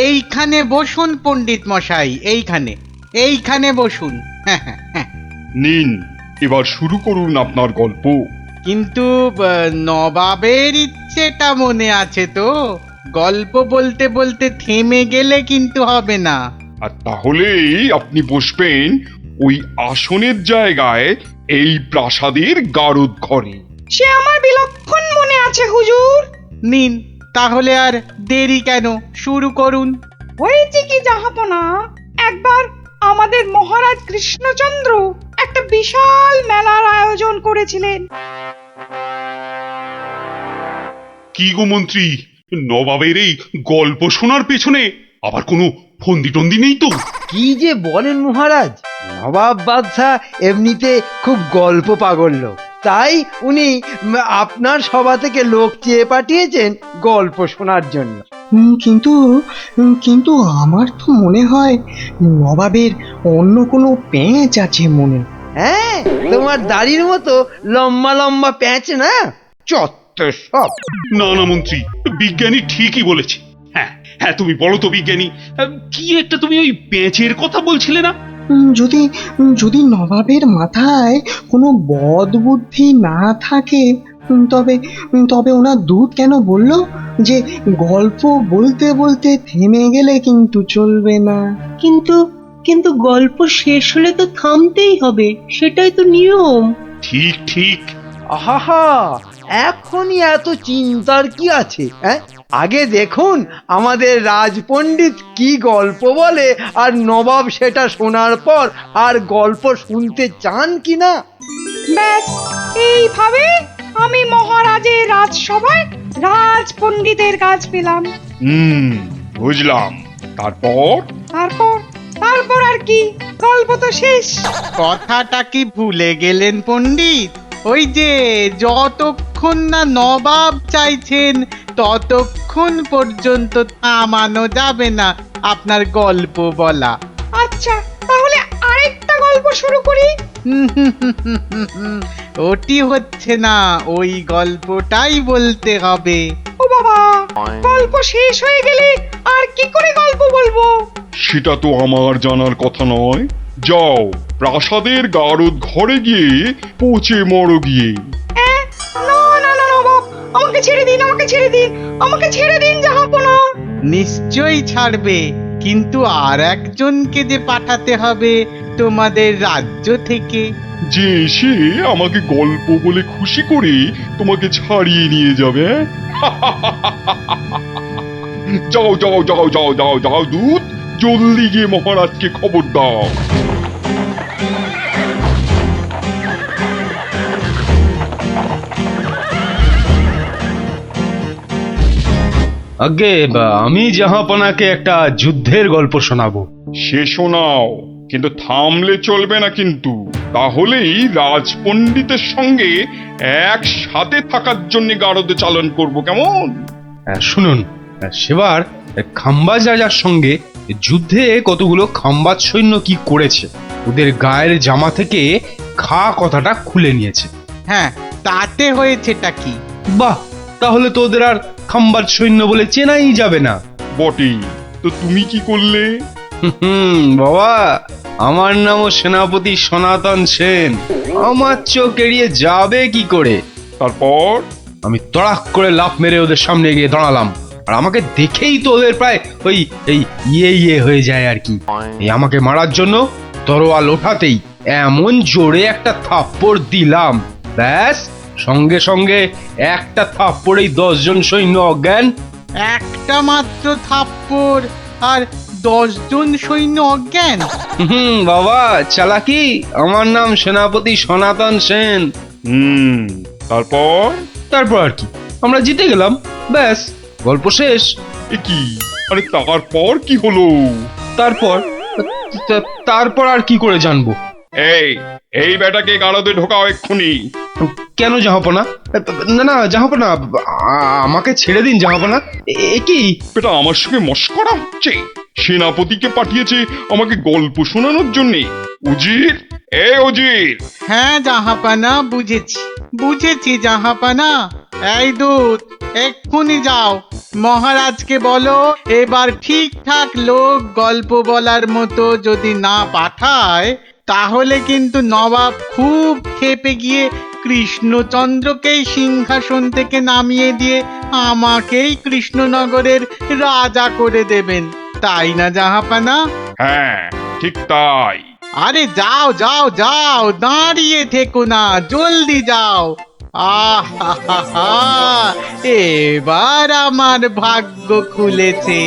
এইখানে বসুন পণ্ডিত মশাই, এইখানে এইখানে বসুন। হ্যাঁ হ্যাঁ হ্যাঁ। নিন, এবার শুরু করুন আপনার গল্প। কিন্তু নবাবের ইচ্ছেটা মনে আছে তো? গল্প বলতে বলতে থেমে গেলে কিন্তু হবে না। আর তাহলেই আপনি বসবেন ওই আসনের জায়গায়, এই প্রাসাদের গারদ ঘরে। সে আমার বিলক্ষণ মনে আছে হুজুর। নিন, তাহলে আর দেরি কেন, শুরু করুন। হয়েছে কি জাহাপনা, একবার আমাদের মহারাজ কৃষ্ণচন্দ্র একটা বিশাল মেলার আয়োজন করেছিলেন। কি গো মন্ত্রী, নবাবের এই গল্প শোনার পেছনে আবার কোনো ফন্দি টন্দি নেই তো? কি যে বলেন মহারাজ, নবাব বাদশাহ এমনিতে খুব গল্প পাগল লোক, তাই উনি আপনার সভা থেকে লোক চেয়ে পাঠিয়েছেন গল্প শোনার জন্য। কিন্তু কিন্তু আমার তো মনে হয় নবাবের অন্য কোনো পেঁচ আছে মনে। হ্যাঁ, তোমার দাড়ির মতো লম্বা লম্বা প্যাঁচ না, চত্ব সব। না না মন্ত্রী, বিজ্ঞানী ঠিকই বলেছে। হ্যাঁ হ্যাঁ, তুমি বলো তো বিজ্ঞানী, কি একটা তুমি ওই পেঁচের কথা বলছিলে না? যদি যদি নবাবের মাথায় কোনো বদ বুদ্ধি না থাকে, তবে তবে ওনার দূত কেন বললো যে গল্প বলতে বলতে থেমে গেলে কিন্তু চলবে না? কিন্তু কিন্তু গল্প শেষ হলে তো থামতেই হবে, সেটাই তো নিয়ম। ঠিক ঠিক। আহা, এখনই এত চিন্তার কি আছে? হ্যাঁ, আগে দেখুন আমাদের রাজপণ্ডিত কি গল্প বলে, আর নবাব সেটা শোনার পর আর গল্প শুনতে চান কিনা। ব্যাস, এইভাবে আমি মহারাজের রাজসভায় রাজ পণ্ডিতের কাজ পেলাম। বুঝলাম। তারপর? তারপর তারপর আর কি, গল্প তো শেষ। কথাটা কি ভুলে গেলেন পণ্ডিত? ওই যে যতক্ষণ না নবাব চাইছেন ততক্ষণ পর্যন্ত থামানো যাবে না আপনার গল্প বলা। আচ্ছা, তাহলে আরেকটা গল্প শুরু করি। ওটি হচ্ছে না, ওই গল্পটাই বলতে হবে। ও বাবা, গল্প শেষ হয়ে গেলে আর কি করে গল্প বলবো? সেটা তো আমার জানার কথা নয়। যাও, প্রাসাদের গারদ ঘরে গিয়ে পচে মরো গিয়ে। না না না নবাব, আমাকে ছেড়ে দিন, আমাকে ছেড়ে দিন, আমাকে ছেড়ে দিন জাহাপনা। নিশ্চয়ই ছাড়বে, কিন্তু আর একজনকে যে পাঠাতে হবে তোমাদের রাজ্য থেকে। যে এসে আমাকে গল্প বলে খুশি করে তোমাকে ছাড়িয়ে নিয়ে যাবে। যাও যাও যাও যাও যাও যাও দূত, জলদি গিয়ে মহারাজকে খবর দাও। আগে আমি জাহাপনাকে একটা যুদ্ধের গল্প শোনাবো। সে শোনাও, কিন্তু থামলে চলবে না কিন্তু, তাহলেই রাজপণ্ডিতের সঙ্গে একসাথে থাকার জন্য গারদে চালন করব, কেমন? শুনুন, সেবার খাম্বাজ রাজার সঙ্গে যুদ্ধে কতগুলো খাম্বাজ সৈন্য কি করেছে, ওদের গায়ের জামা থেকে খা কথাটা খুলে নিয়েছে। হ্যাঁ, তাতে হয়েছেটা কি? বাহ, তাহলে তো ওদের আর খাম্বাজ সৈন্য বলে চেনাই যাবে না। বটেই তো, তুমি কি করলে? বাবা, আমার নামও সেনাপতি সনাতন সেন, আমার চোখ এড়িয়ে যাবে কি করে? তারপর? আমি তড়াক করে লাফ মেরে ওদের সামনে গিয়ে দাঁড়ালাম, আর আমাকে দেখেই তো ওদের প্রায় ওই এই ইয়ে হয়ে যায় আর কি। এই আমাকে মারার জন্য তরোয়াল ওঠাতেই এমন জোরে একটা থাপ্পড় দিলাম, ব্যাস সঙ্গে সঙ্গে একটা থাপ্পড়েই 10 জন সৈন্য অজ্ঞান। একটা মাত্র থাপ্পড় আর 10 জন সৈন্য অজ্ঞান? বাবা চালাকি, আমার নাম সেনাপতি সনাতন সেন। তারপর? তারপর আর কি, আমরা জিতে গেলাম, ব্যাস গল্প শেষ। এ কি? আরে তারপর কি হলো? তারপর আর কি করে জানবো? এই এই বেটাকে গারদে ঢোকাও এক্ষুনি। কেন জাহাপনা? না না জাহাপনা, আমাকে ছেড়ে দিন জাহাপনা। এ কি? বেটা আমার সঙ্গে মশকরা হচ্ছে? সেনাপতিকে পাঠিয়েছে আমাকে গল্প শোনানোর জন্যে। উজির, এ উজির! হ্যাঁ জাহাপানা, বুঝেছি বুঝেছি জাহাপানা। এই দূত, এক্ষুনি যাও, মহারাজকে বলো এবার ঠিকঠাক লোক গল্প বলার মতো যদি না পাঠায় তাহলে কিন্তু নবাব খুব ক্ষেপে গিয়ে কৃষ্ণচন্দ্রকেই সিংহাসন থেকে নামিয়ে দিয়ে আমাকেই কৃষ্ণনগরের রাজা করে দেবেন, তাই না জাহাপানা? হ্যাঁ, ঠিক তাই। আরে যাও যাও যাও, দাঁড়িয়ে থেকো না, জলদি যাও। আহা, এবার আমার ভাগ্য খুলেছে।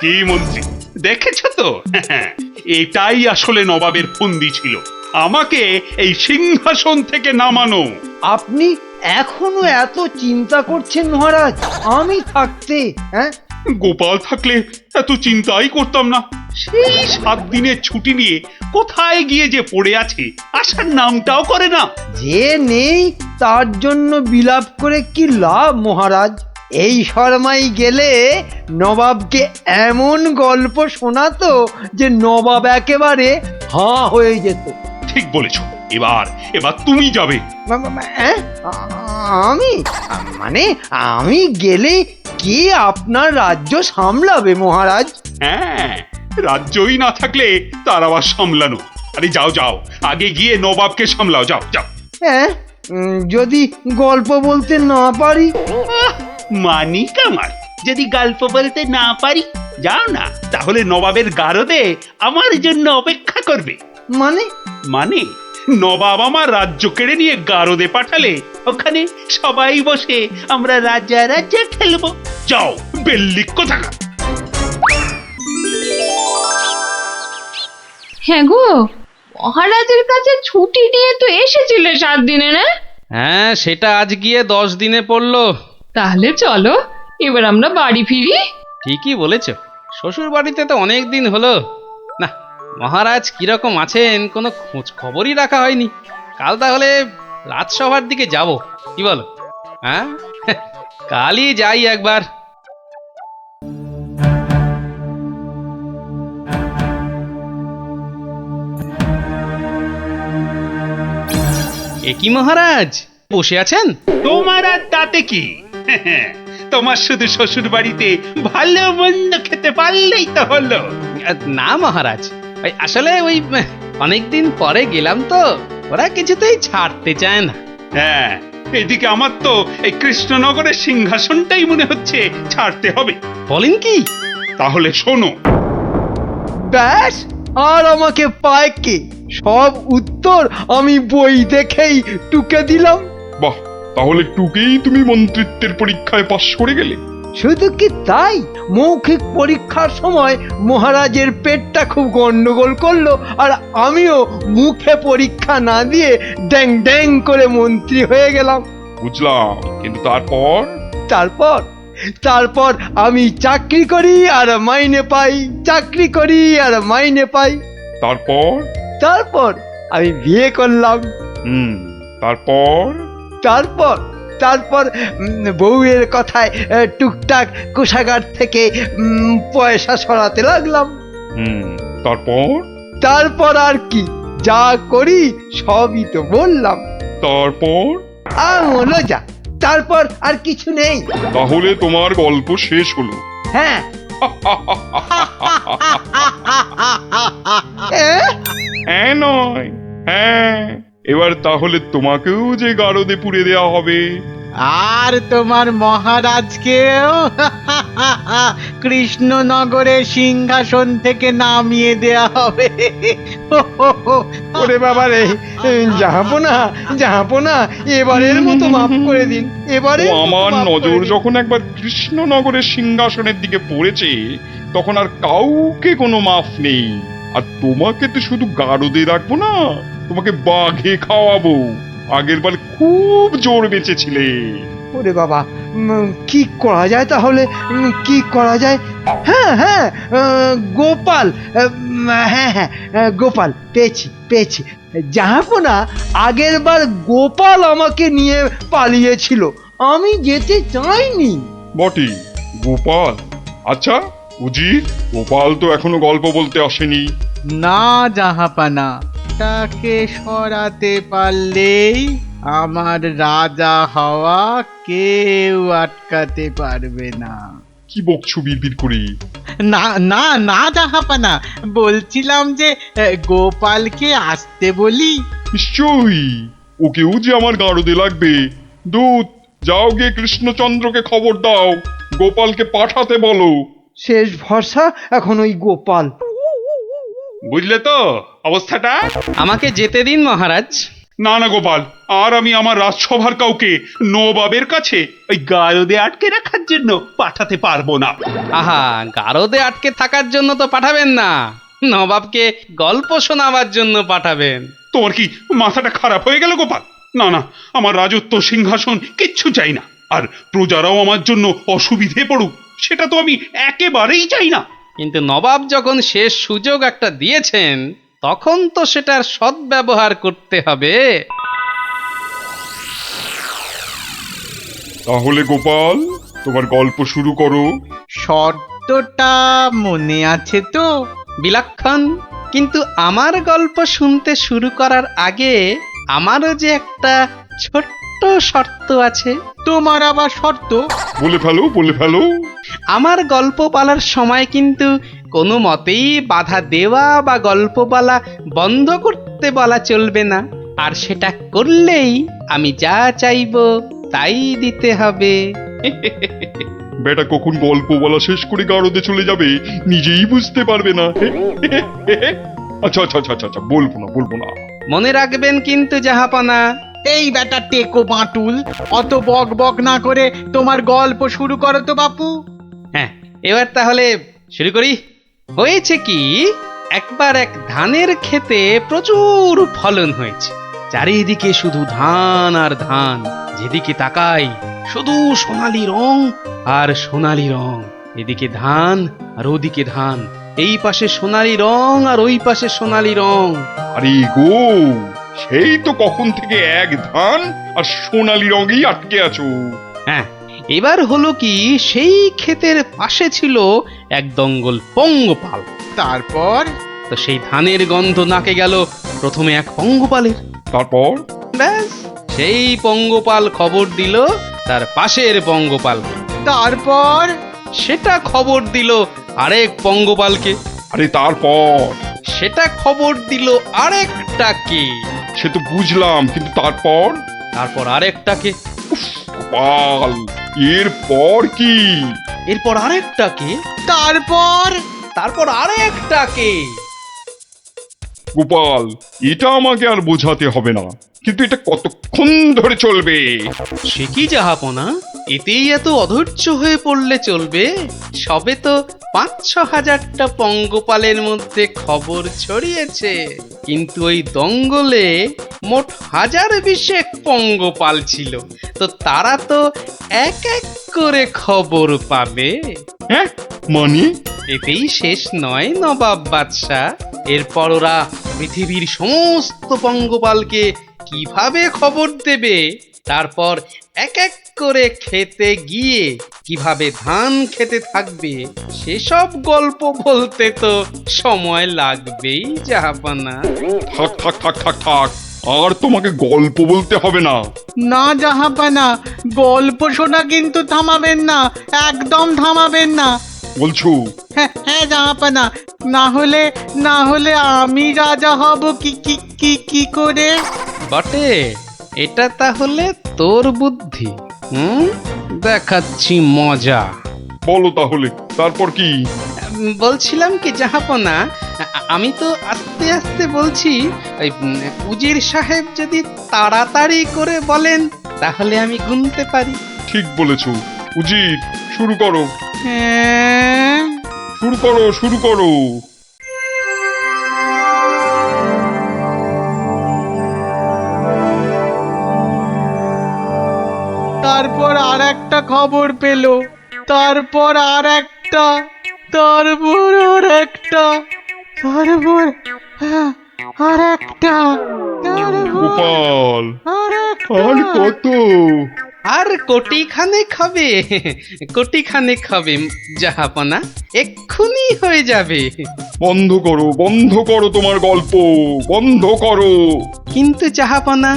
কি মন্ত্রী, দেখেছো তো? এটাই আসলে নবাবের ফন্দি ছিল, আমাকে এই সিংহাসন থেকে নামানো। আপনি এখনো এত চিন্তা করছেন মহারাজ আমি থাকতে? হ্যাঁ, গোপাল থাকলে এত চিন্তাই করতাম না। সেই 7 দিনের ছুটি নিয়ে কোথায় গিয়ে যে পড়ে আছে, আসার নামটাও করে না। যে নেই তার জন্য বিলাপ করে কি লাভ মহারাজ? এই শর্মাই গেলে নবাবকে এমন গল্প শোনাতো যে নবাব একেবারে হাঁ হয়ে যেত। ঠিক বলেছ, এবার এবার তুমি যাবে। হ্যাঁ, আমি মানে আমি গেলে কে আপনার রাজ্য সামলাবে মহারাজ? হ্যাঁ, রাজ্যই না থাকলে তার আবার সামলানো। আরে যাও যাও, আগে গিয়ে নবাবকে সামলাও, যাও যাও। হ্যাঁ, যদি গল্প বলতে না পারি? মানিক আমার, যদি গল্প বলতে না পারি, যাও না, তাহলে নবাবের গারদে আমার জন্য অপেক্ষা করবে। মানে মানে নবাব আমার রাজ্য কেড়ে নিয়ে গারদে পাঠালে ওখানে সবাই বসে আমরা রাজা রাজা খেলবো। যাও, বেল্লিক কোথাকার। হ্যাঁ গো, মহারাজের কাছে ছুটি নিয়ে তো এসেছিলে 7 দিনে, না? হ্যাঁ, সেটা আজ গিয়ে 10 দিনে পড়লো। তাহলে চলো এবার আমরা বাড়ি ফিরি। ঠিকই বলেছ, শ্বশুর বাড়িতে তো অনেক দিন হলো না। মহারাজ কিরকম আছেন কোনো খোঁজ খবরই রাখা হয়নি। কাল তাহলে রাজসভার দিকে যাব, কি বলো? হ্যাঁ, কালই যাই একবার। এ কি মহারাজ, বসে আছেন? তোমার আর তাতে কি? তোমার শুধু শ্বশুর বাড়িতে ভালো মন্দ খেতে পারলেই তো হলো। না মহারাজ, ওই আসলে ওই অনেকদিন পরে গেলাম তো, ওরা কিছুতেই ছাড়তে চায় না। হ্যাঁ, এদিকে আমার তো এই কৃষ্ণনগরের সিংহাসনটাই মনে হচ্ছে ছাড়তে হবে। বলেন কি? তাহলে শোনো, ব্যাস, আর আমাকে পায় কে? সব উত্তর আমি বই দেখেই টুকে দিলাম। বাহ, তাহলে টুকেই তুমি মন্ত্রিত্বের পরীক্ষায় পাশ করে গেলে। শুধু কি তাই, মৌখিক পরীক্ষার সময় মহারাজের পেটটা খুব গন্ডগোল করলো, আর আমিও মুখে পরীক্ষা না দিয়ে ড্যাং ড্যাং করে মন্ত্রী হয়ে গেলাম। বুঝলাম, কিন্তু তারপর? তারপর তারপর আমি চাকরি করি আর মাইনে পাই, চাকরি করি আর মাইনে পাই। তারপর? তারপর আমি বিয়ে করলাম। তারপর? তারপর তারপর বউয়ের কথায় টুকটাক কোষাগার থেকে পয়সা সরাতে লাগলাম। তারপর? তারপর আর কি, যা করি সবই তো বললাম। তারপর? হলো যা, তারপর আর কিছু নেই। তাহলে তোমার গল্প শেষ হলো? হ্যাঁ। হ্যাঁ নয়, হ্যাঁ। এবার তাহলে তোমাকেও যে গারদে পুড়ে দেওয়া হবে। আর তোমার মহারাজকেও কৃষ্ণনগরের সিংহাসন থেকে নামিয়ে দেয়া হবে। ওরে বাবা রে, জাহাপনা, এবারের মতো মাফ করে দিন, এবারে আমার নজর যখন একবার কৃষ্ণনগরের সিংহাসনের দিকে পড়েছে তখন আর কাউকে কোনো মাফ নেই। আর তোমাকে তো শুধু গারদে রাখবো না, তোমাকে বাঘে খাওয়াবো। আগের বার খুব জোর বেঁচেছিলে। ওরে বাবা, কি করা যায় তাহলে, কি করা যায়? হ্যাঁ হ্যাঁ, গোপাল, হ্যাঁ হ্যাঁ, গোপাল পেয়েছি। জাহাপনা, আগের বার গোপাল আমাকে নিয়ে পালিয়েছিল, আমি যেতে চাইনি। বটে, গোপাল? আচ্ছা উজির, গোপাল তো এখনো গল্প বলতে আসেনি। না জাহাপানা, ওটাকে সরাতে পারলেই আমার রাজা হওয়া কেউ আটকাতে পারবে না। কি বকছো বিড়বিড় করে? না না না জাহাপানা, বলছিলাম যে গোপালকে আসতে বলি। নিশ্চয়ই, ওকেও যে আমার গারদে লাগবে। দূত, যাও গিয়ে কৃষ্ণচন্দ্রকে খবর দাও, গোপালকে পাঠাতে বলো। শেষ ভরসা এখন ওই গোপাল। বুঝলে তো অবস্থাটা? আমাকে যেতে দিন মহারাজ। না না গোপাল, আর আমি আমার রাজসভার কাউকে নবাবের কাছে ওই গারদে আটকে রাখার জন্য পাঠাতে পারবো না। আহা, গারদে আটকে থাকার জন্য তো পাঠাবেন না, নবাবকে গল্প শোনাবার জন্য পাঠাবেন। তোমার কি মাথাটা খারাপ হয়ে গেল গোপাল? না না, আমার রাজত্ব সিংহাসন কিচ্ছু চাই না, আর প্রজারাও আমার জন্য অসুবিধে পড়ুক সেটা তো আমি একেবারেই চাই না। কিন্তু নবাব যখন শেষ সুযোগ একটা দিয়েছেন, তখন তো সেটার সদ্ব্যবহার করতে হবে। তাহলে গোপাল, তোমার গল্প শুরু করো। শর্তটা মনে আছে তো? বিলক্ষণ। কিন্তু আমার গল্প শুনতে শুরু করার আগে আমারও যে একটা ছোট্ট শর্ত আছে। তোমার আবার শর্ত? বলে ফেলো, বলে ফেলো। আমার গল্প বলার সময় কিন্তু কোনো মতেই বাধা দেওয়া বা গল্প বলা বন্ধ করতে বলা চলবে না। আর সেটা করলেই আমি যা চাইবো তাই দিতে হবে। বেটা কখন গল্প বলা শেষ করে গারদে চলে যাবে নিজেই বুঝতে পারবে না। আচ্ছা আচ্ছা আচ্ছা আচ্ছা, বলবো না, বলবো না। মনে রাখবেন কিন্তু জাহাপানা। এই বেটা টেকো বাঁটুল, অত বক বক না করে তোমার গল্প শুরু করো তো বাপু। হ্যাঁ, এবার তাহলে শুরু করি। হয়েছে কি, একবার এক ধানের ক্ষেতে প্রচুর ফলন হয়েছে। চারিদিকে শুধু ধান আর ধান, যেদিকে তাকাই শুধু সোনালী রং আর সোনালী রং। এদিকে ধান আর ওদিকে ধান, এই পাশে সোনালী রং আর ওই পাশে সোনালী রং। আরে গো, সেই তো কখন থেকে এক ধান আর সোনালী রঙেই আটকে আছো। হ্যাঁ, এবার হলো কি, সেই ক্ষেতের পাশে ছিল এক দঙ্গল পঙ্গপাল। তারপর? তো সেই ধানের গন্ধ নাকে গেল প্রথমে এক পঙ্গপালের। তারপর? ব্যাস, সেই পঙ্গপাল খবর দিল তার পাশের পঙ্গপালকে। তারপর? সেটা খবর দিল আরেক পঙ্গপালকে। আরে তারপর? সেটা খবর দিল আরেকটাকে। সে তো বুঝলাম, কিন্তু তারপর? তারপর আরেকটাকে। গোপাল, এরপর কি? এরপর আরেকটাকে। তারপর? তারপর আরেকটাকে। গোপাল, এটা আমাকে আর বোঝাতে হবে না, কিন্তু এটা কতক্ষণ ধরে চলবে? সে কি জাহাপনা, এতেই এত অধৈর্য হয়ে পড়লে চলবে? সবে তো ৫-৬ হাজারটা পঙ্গপালের মধ্যে খবর ছড়িয়েছে, কিন্তু ওই দঙ্গলে মোট ১০২০ পঙ্গপাল ছিল। তো তারা তো এক এক করে খবর পাবে। হ্যাঁ, মানে? এতেই শেষ নয় নবাব বাদশাহ। এরপর ওরা পৃথিবীর সমস্ত পঙ্গপালকে কিভাবে খবর দেবে, তারপর এক এক করে খেতে গিয়ে কিভাবে ধান খেতে থাকবে, সেসব গল্প বলতে তো সময় লাগবেই জাহাপানা। থাক থাক থাক থাক থাক, আর তোমাকে গল্প বলতে হবে না। না জাহাপানা, গল্প শোনা কিন্তু থামাবেন না, একদম থামাবেন না। বলছো? হ্যাঁ হ্যাঁ জাহাপানা, না হলে আমি রাজা হব কি কি কি কি করে? বটে, এটা তাহলে তোর বুদ্ধি। দেখাচ্ছি মজা। বলো তাহলে, তারপর কি? বলছিলাম কি জাহাপনা, আমি তো আস্তে আস্তে বলছি। ওই উজির সাহেব যদি তাড়াতাড়ি করে বলেন তাহলে আমি গুনতে পারি। ঠিক বলেছো। উজির, শুরু করো, হ্যাঁ, শুরু করো, শুরু করো। তারপর আর একটা খবর পেল, তারপর আর একটা, তারপর আর একটা, তারপর আর একটা, গোপাল, আর আর কত? আর কোটি খানেক হবে, কোটি খানেক হবে জাহাপনা, এক্ষুনি হয়ে যাবে। বন্ধ করো তোমার গল্প, বন্ধ করো। কিন্তু জাহাপনা,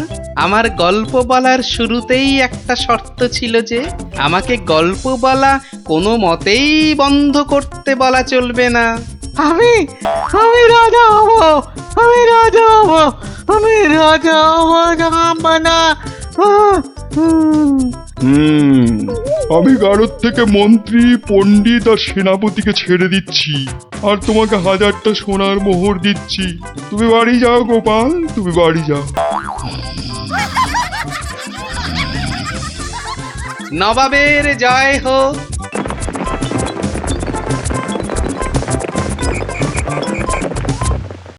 আমার গল্প বলার শুরুতেই একটা শর্ত ছিল যে আমাকে গল্প বলা কোনো মতেই বন্ধ করতে বলা চলবে না। আমি আমি রাজা হব, আমি রাজা হব, আমি রাজা হব জাহাপনা। আমি গারদ থেকে মন্ত্রী, পণ্ডিত আর সেনাপতিকে ছেড়ে দিচ্ছি, আর তোমাকে 1000টা সোনার মোহর দিচ্ছি। তুমি বাড়ি যাও গোপাল, তুমি বাড়ি যাও। নবাবের জয় হোক,